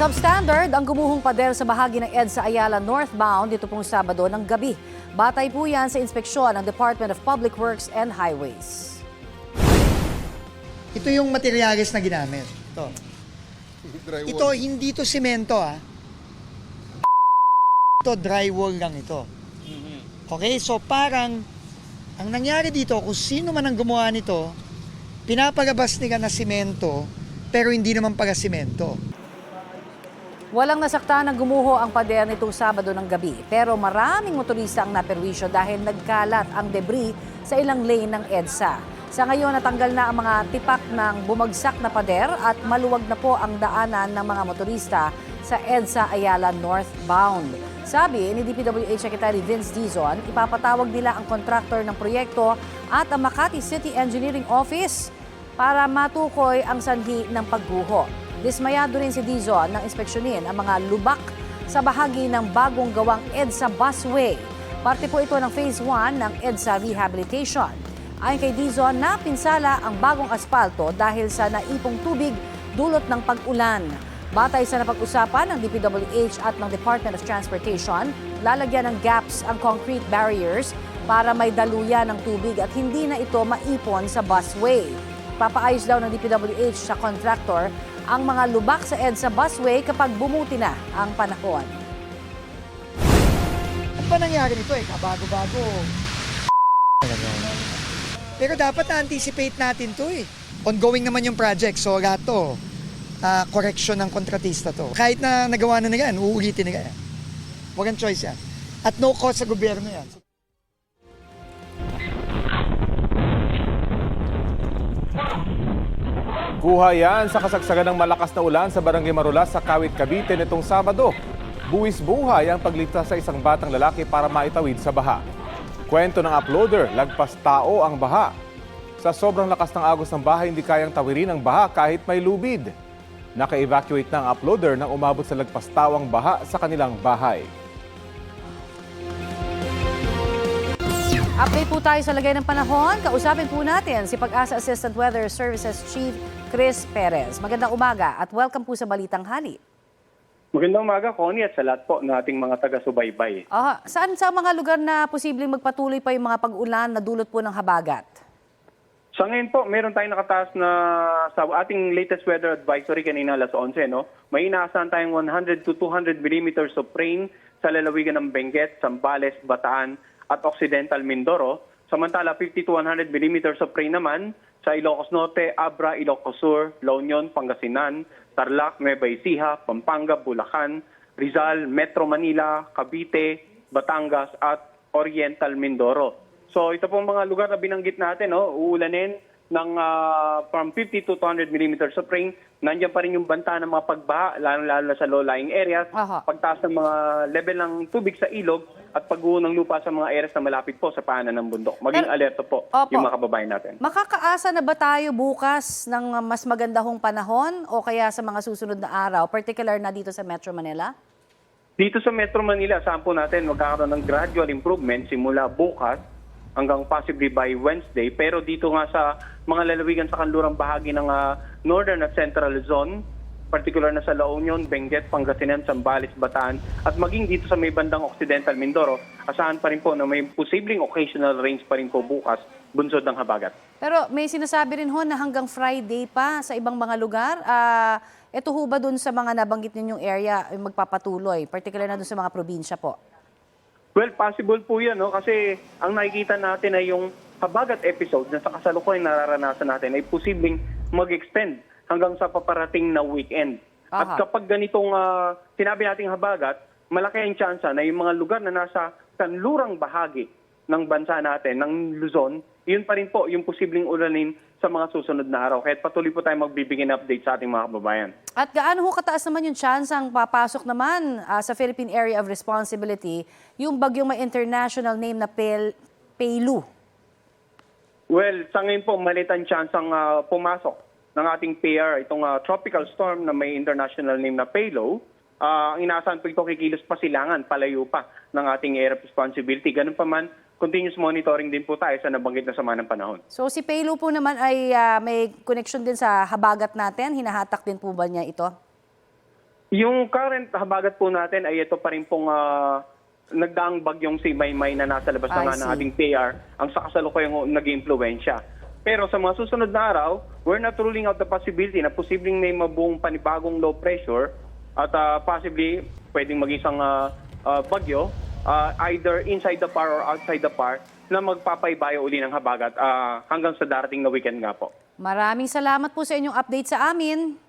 Substandard ang gumuhong pader sa bahagi ng EDSA Ayala northbound dito pong Sabado ng gabi. Batay po yan sa inspeksyon ng Department of Public Works and Highways. Ito yung materyales na ginamit. Ito. Ito, hindi to semento Ito, drywall lang ito. Okay, so parang ang nangyari dito, kung sino man ang gumawa nito, pinapalabas nila na semento, pero hindi naman pala semento. Walang nasaktan ng gumuho ang pader nitong Sabado ng gabi. Pero maraming motorista ang naperwisyo dahil nagkalat ang debris sa ilang lane ng EDSA. Sa ngayon, natanggal na ang mga tipak ng bumagsak na pader at maluwag na po ang daanan ng mga motorista sa EDSA Ayala northbound. Sabi ni DPWH Secretary Vince Dizon, ipapatawag nila ang kontraktor ng proyekto at ang Makati City Engineering Office para matukoy ang sanhi ng pagguho. Dismayado rin si Dizon nang inspeksyonin ang mga lubak sa bahagi ng bagong gawang EDSA busway. Parte po ito ng Phase 1 ng EDSA Rehabilitation. Ayon kay Dizon, napinsala ang bagong asfalto dahil sa naipong tubig dulot ng pag-ulan. Batay sa napag-usapan ng DPWH at ng Department of Transportation, lalagyan ng gaps ang concrete barriers para may daluyan ng tubig at hindi na ito maipon sa busway. Papaayos daw ng DPWH sa contractor ang mga lubak sa EDSA busway kapag bumuti na ang panahon. Ano ba nangyari nito kabago-bago? Pero dapat na-anticipate natin to Ongoing naman yung project, so lahat to, correction ng kontratista to. Kahit na nagawa na nila yan, uulitin nila yan. Walang choice yan. At no cost sa gobyerno yan. Kuha yan sa kasagsagan ng malakas na ulan sa Barangay Marulas sa Kawit, Cavite nitong Sabado. Buwis buhay ang pagligtas sa isang batang lalaki para maitawid sa baha. Kwento ng uploader, lagpas tao ang baha. Sa sobrang lakas ng agos ng baha, hindi kayang tawirin ang baha kahit may lubid. Naka-evacuate na ang uploader nang umabot sa lagpas tao ang baha sa kanilang bahay. Update po tayo sa lagay ng panahon. Kausapin po natin si Pag-asa Assistant Weather Services Chief Chris Perez. Magandang umaga at welcome po sa Balitang Hali. Magandang umaga, Connie, at sa lahat po ng ating mga taga-subaybay. Saan sa mga lugar na posibleng magpatuloy pa yung mga pag-ulan na dulot po ng habagat? Sa ngayon po, meron tayong nakataas na sa ating latest weather advisory kanina alas 11, no? May inaasahan tayong 100 to 200 millimeters of rain sa lalawigan ng Benguet, Zambales, Bataan at Occidental Mindoro. Samantala, 50 to 100 millimeters of rain naman sa Ilocos Norte, Abra, Ilocos Sur, La Union, Pangasinan, Tarlac, Nueva Ecija, Pampanga, Bulacan, Rizal, Metro Manila, Cavite, Batangas at Oriental Mindoro. So ito pong mga lugar na binanggit natin, uulanin ng from 50 to 200 millimeters of rain. Nandiyan pa rin yung banta ng mga pagbaha, lalo na sa low-lying areas, pagtaas ng mga level ng tubig sa ilog at pagguho ng lupa sa mga areas na malapit po sa paanan ng bundok. Maging alerto po yung mga kababayan natin. Makakaasa na ba tayo bukas ng mas magandahong panahon o kaya sa mga susunod na araw, particular na dito sa Metro Manila? Dito sa Metro Manila, saan po natin magkakaroon ng gradual improvement simula bukas hanggang possibly by Wednesday. Pero dito nga sa mga lalawigan sa kanlurang bahagi ng Northern at Central Zone, particular na sa La Union, Benguet, Pangasinan, Zambales, Bataan, at maging dito sa may bandang Occidental Mindoro, asahan pa rin po na may posibleng occasional rains pa rin po bukas, bunsod ng habagat. Pero may sinasabi rin ho na hanggang Friday pa sa ibang mga lugar. Ito ho ba dun sa mga nabanggit ninyong area magpapatuloy, particular na dun sa mga probinsya po? Well, possible po yan, no? Kasi ang nakikita natin ay yung habagat episode na sa kasalukuyan nararanasan natin ay posibleng mag-extend hanggang sa paparating na weekend. At kapag ganitong sinabi nating habagat, malaki ang tsansa na yung mga lugar na nasa kanlurang bahagi ng bansa natin, ng Luzon, yun pa rin po yung posibleng ulanin sa mga susunod na araw. Kaya patuloy po tayo magbibigay ng update sa ating mga kababayan. At gaano ho kataas naman yung chance ang papasok naman sa Philippine Area of Responsibility yung bagyong may international name na Peilu? Well, sa ngayon po, maliit ang chance ang pumasok ng ating PR, itong tropical storm na may international name na Peilu. Ang inaasahan po ito kikilos pasilangan, palayo pa ng ating area of responsibility. Ganun pa man, continuous monitoring din po tayo sa nabanggit na sama ng panahon. So si Peilu po naman ay may connection din sa habagat natin? Hinahatak din po ba niya ito? Yung current habagat po natin ay ito pa rin pong nagdaang bagyong si Maymay na nasa labas na I nga ng see. ating PR ang sa kasalukuyang nag-impluwensya. Pero sa mga susunod na araw, we're not ruling out the possibility na posibleng may mabuong panibagong low pressure at possibly pwedeng maging isang bagyo either inside the par or outside the par na magpapaybayo uli ng habagat hanggang sa darating na weekend nga po. Maraming salamat po sa inyong update sa amin.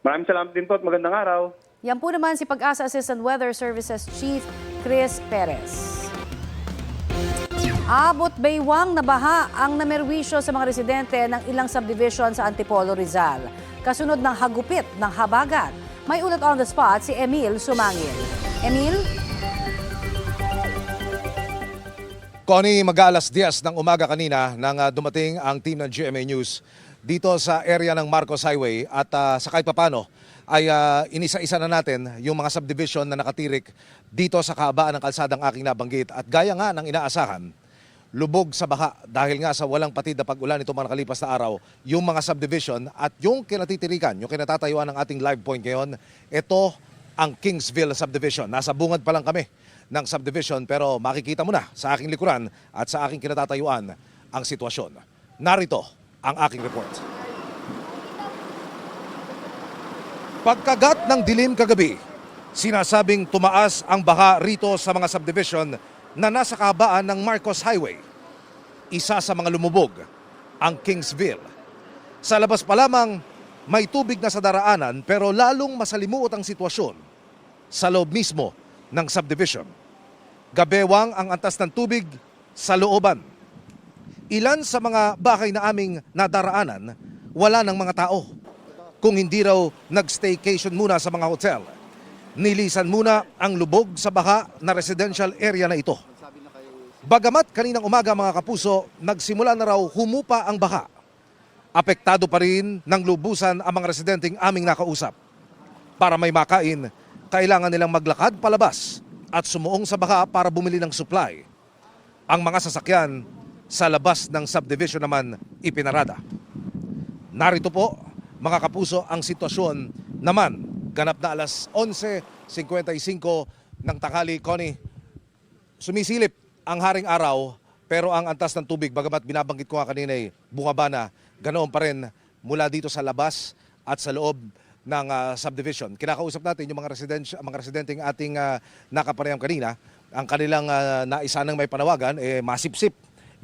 Maraming salamat din po at magandang araw. Yan po naman si Pag-asa Assistant Weather Services Chief Chris Perez. Abot baywang na baha ang namerwisyo sa mga residente ng ilang subdivision sa Antipolo, Rizal. Kasunod ng hagupit ng habagat. May ulat on the spot si Emil Sumangil. Emil? Connie, mag-aalas 10 ng umaga kanina nang dumating ang team ng GMA News dito sa area ng Marcos Highway at sa kahit papano ay inisa-isa na natin yung mga subdivision na nakatirik dito sa kahabaan ng kalsadang aking nabanggit. At gaya nga ng inaasahan, lubog sa baha dahil nga sa walang patid na pag-ulan itong mga nakalipas na araw, yung mga subdivision at yung kinatitirikan, yung kinatatayuan ng ating live point ngayon, ito ang Kingsville Subdivision. Nasa bungad pa lang kami ng subdivision pero makikita mo na sa aking likuran at sa aking kinatatayuan ang sitwasyon. Narito ang aking report. Pagkagat ng dilim kagabi, sinasabing tumaas ang baha rito sa mga subdivision na nasa kahabaan ng Marcos Highway. Isa sa mga lumubog, ang Kingsville. Sa labas pa lamang, may tubig na sa daraanan pero lalong masalimuot ang sitwasyon sa loob mismo ng subdivision. Gabewang ang antas ng tubig sa looban. Ilan sa mga bahay na aming nadaraanan, wala ng mga tao. Kung hindi raw nag-staycation muna sa mga hotel, nilisan muna ang lubog sa baha na residential area na ito. Bagamat kaninang umaga mga kapuso, nagsimula na raw humupa ang baha. Apektado pa rin ng lubusan ang mga residenteng aming nakausap. Para may makain, kailangan nilang maglakad palabas at sumuong sa baha para bumili ng supply. Ang mga sasakyan sa labas ng subdivision naman ipinarada. Narito po mga kapuso ang sitwasyon naman ganap na alas 11:55 ng tanghali. Connie, sumisilip ang haring araw pero ang antas ng tubig, bagamat binabanggit ko nga kanina bumaba na, ganoon pa rin mula dito sa labas at sa loob ng subdivision. Kinakausap natin yung mga residenteng ating nakapareham kanina. Ang kanilang naisanang may panawagan, masipsip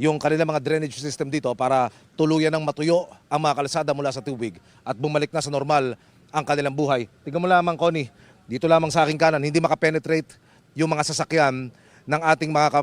yung kanilang mga drainage system dito para tuluyan ng matuyo ang mga kalsada mula sa tubig at bumalik na sa normal ang kanilang buhay. Tingnan mo lamang, Connie, dito lamang sa aking kanan, hindi makapenetrate yung mga sasakyan ng ating mga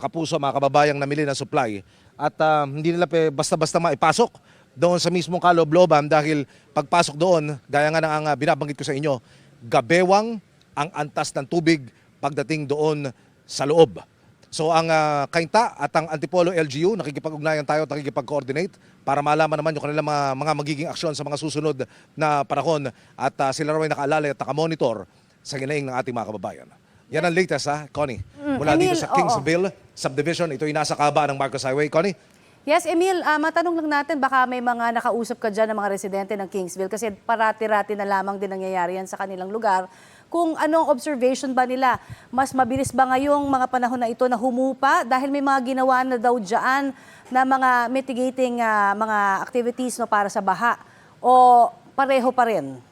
kapuso, mga kababayang namili ng supply. At hindi nila basta-basta maipasok doon sa mismong kaloob-looban dahil pagpasok doon, gaya nga ng binabanggit ko sa inyo, gabewang ang antas ng tubig pagdating doon sa loob. So ang Kainta at ang Antipolo LGU, nakikipag-ugnayan tayo at nakikipag-coordinate para malaman naman yung kanilang mga magiging aksyon sa mga susunod na panahon at sila raw ay nakaalala at nakamonitor sa ginaing ng ating mga kababayan. Yan ang latest Connie. Mula Emil, dito sa Kingsville Subdivision, ito ay nasa kahabaan ng Marcos Highway. Connie? Yes, Emil, matanong lang natin, baka may mga nakausap ka dyan ng mga residente ng Kingsville kasi parati-rati na lamang din nangyayari yan sa kanilang lugar. Kung anong observation ba nila, mas mabilis ba ngayong mga panahon na ito na humupa dahil may mga ginawa na daw dyan na mga mitigating mga activities para sa baha o pareho pa rin?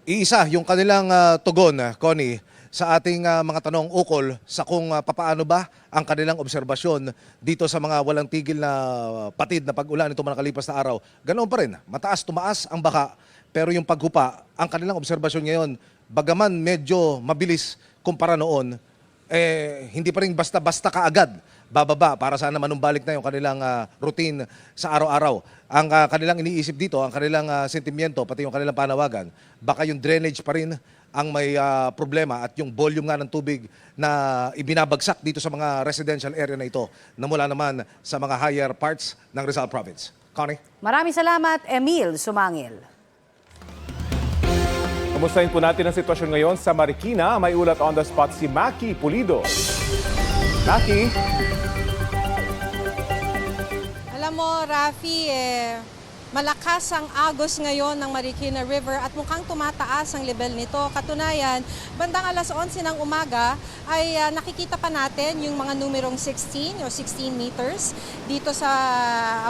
Iisa yung kanilang tugon, Connie, sa ating mga tanong ukol sa kung papaano ba ang kanilang obserbasyon dito sa mga walang tigil na patid na pag-ulan itong mga nakalipas na araw. Ganoon pa rin, mataas tumaas ang baha pero yung paghupa, ang kanilang obserbasyon ngayon, bagaman medyo mabilis kumpara noon, hindi pa rin basta-basta kaagad bababa para sana manumbalik na yung kanilang routine sa araw-araw. Ang kanilang iniisip dito, ang kanilang sentimiento, pati yung kanilang panawagan, baka yung drainage pa rin ang may problema at yung volume nga ng tubig na ibinabagsak dito sa mga residential area na ito na mula naman sa mga higher parts ng Rizal Province. Connie? Maraming salamat, Emil Sumangil. Kumustahin po natin ang sitwasyon ngayon sa Marikina. May ulat on the spot si Maki Pulido. Maki? Alam mo, Rafi, malakas ang agos ngayon ng Marikina River at mukhang tumataas ang level nito. Katunayan, bandang alas 11 ng umaga ay nakikita pa natin yung mga numerong 16 o 16 meters dito sa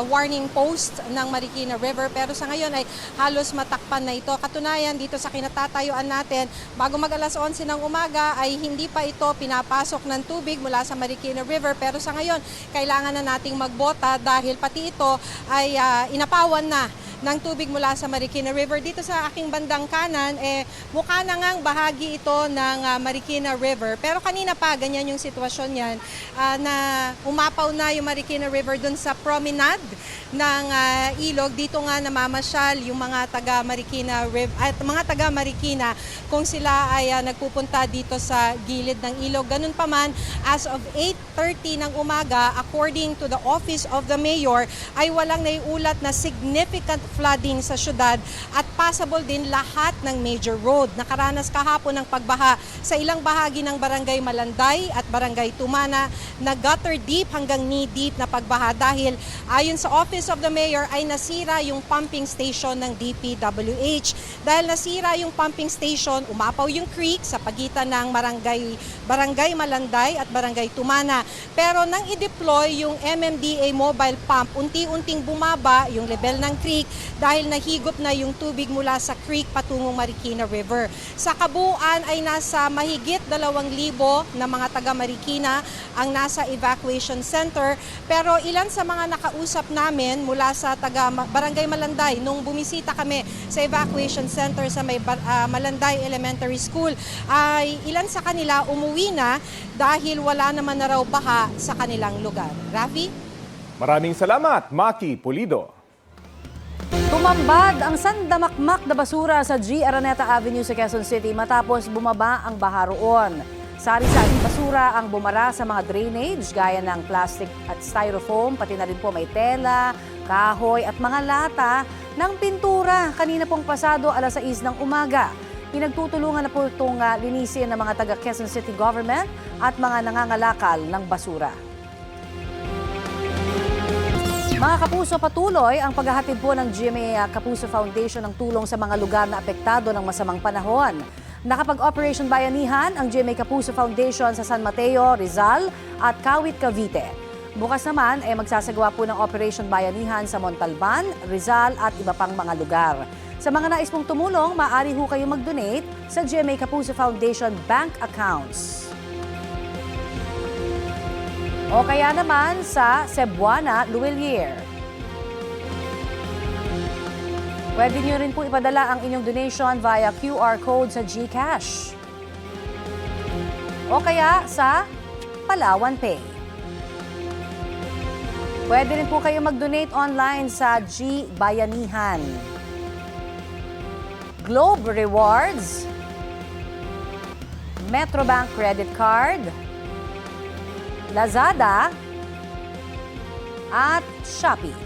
warning post ng Marikina River. Pero sa ngayon ay halos matakpan na ito. Katunayan, dito sa kinatatayuan natin, bago mag alas 11 ng umaga ay hindi pa ito pinapasok ng tubig mula sa Marikina River. Pero sa ngayon, kailangan na nating magbota dahil pati ito ay inapawan na ng tubig mula sa Marikina River. Dito sa aking bandang kanan, mukha na ngang bahagi ito ng Marikina River. Pero kanina pa, ganyan yung sitwasyon yan, na umapaw na yung Marikina River dun sa promenade ng ilog. Dito nga namamasyal yung mga taga Marikina River at mga taga Marikina kung sila ay nagpupunta dito sa gilid ng ilog. Ganun pa man, as of 8:30 ng umaga, according to the Office of the Mayor, ay walang naiulat na significant flooding sa syudad at possible din lahat ng major road. Nakaranas kahapon ng pagbaha sa ilang bahagi ng Barangay Malanday at Barangay Tumana na gutter deep hanggang knee deep na pagbaha dahil ayon sa Office of the Mayor ay nasira yung pumping station ng DPWH. Dahil nasira yung pumping station, umapaw yung creek sa pagitan ng Barangay Malanday at Barangay Tumana. Pero nang i-deploy yung MMDA mobile pump, unti-unting bumaba yung level ng creek dahil nahigop na yung tubig mula sa creek patungong Marikina River. Sa kabuuan ay nasa mahigit 2,000 na mga taga Marikina ang nasa evacuation center. Pero ilan sa mga nakausap namin mula sa taga Barangay Malanday nung bumisita kami sa evacuation center sa may Malanday Elementary School ay ilan sa kanila umuwi na dahil wala naman na raw baha sa kanilang lugar. Rafi? Maraming salamat, Maki Pulido. Tumambad ang sandamakmak na basura sa G. Araneta Avenue sa Quezon City matapos bumaba ang baha roon. Sari-saring basura ang bumara sa mga drainage gaya ng plastic at styrofoam, pati na rin po may tela, kahoy at mga lata ng pintura. Kanina pong pasado alas 6 ng umaga. Pinagtutulungan na po itong linisin ng mga taga Quezon City Government at mga nangangalakal ng basura. Mga kapuso, patuloy ang paghahatid po ng GMA Kapuso Foundation ng tulong sa mga lugar na apektado ng masamang panahon. Nakapag-Operation Bayanihan ang GMA Kapuso Foundation sa San Mateo, Rizal at Kawit, Cavite. Bukas naman ay magsasagawa po ng Operation Bayanihan sa Montalban, Rizal at iba pang mga lugar. Sa mga nais pong tumulong, maaari ho kayo mag-donate sa GMA Kapuso Foundation bank accounts. O kaya naman sa Cebuana, Luwilier. Pwede nyo rin po ipadala ang inyong donation via QR code sa GCash. O kaya sa Palawan Pay. Pwede rin po kayo mag-donate online sa G Bayanihan. Globe Rewards, Metrobank Credit Card, Lazada at Shopee.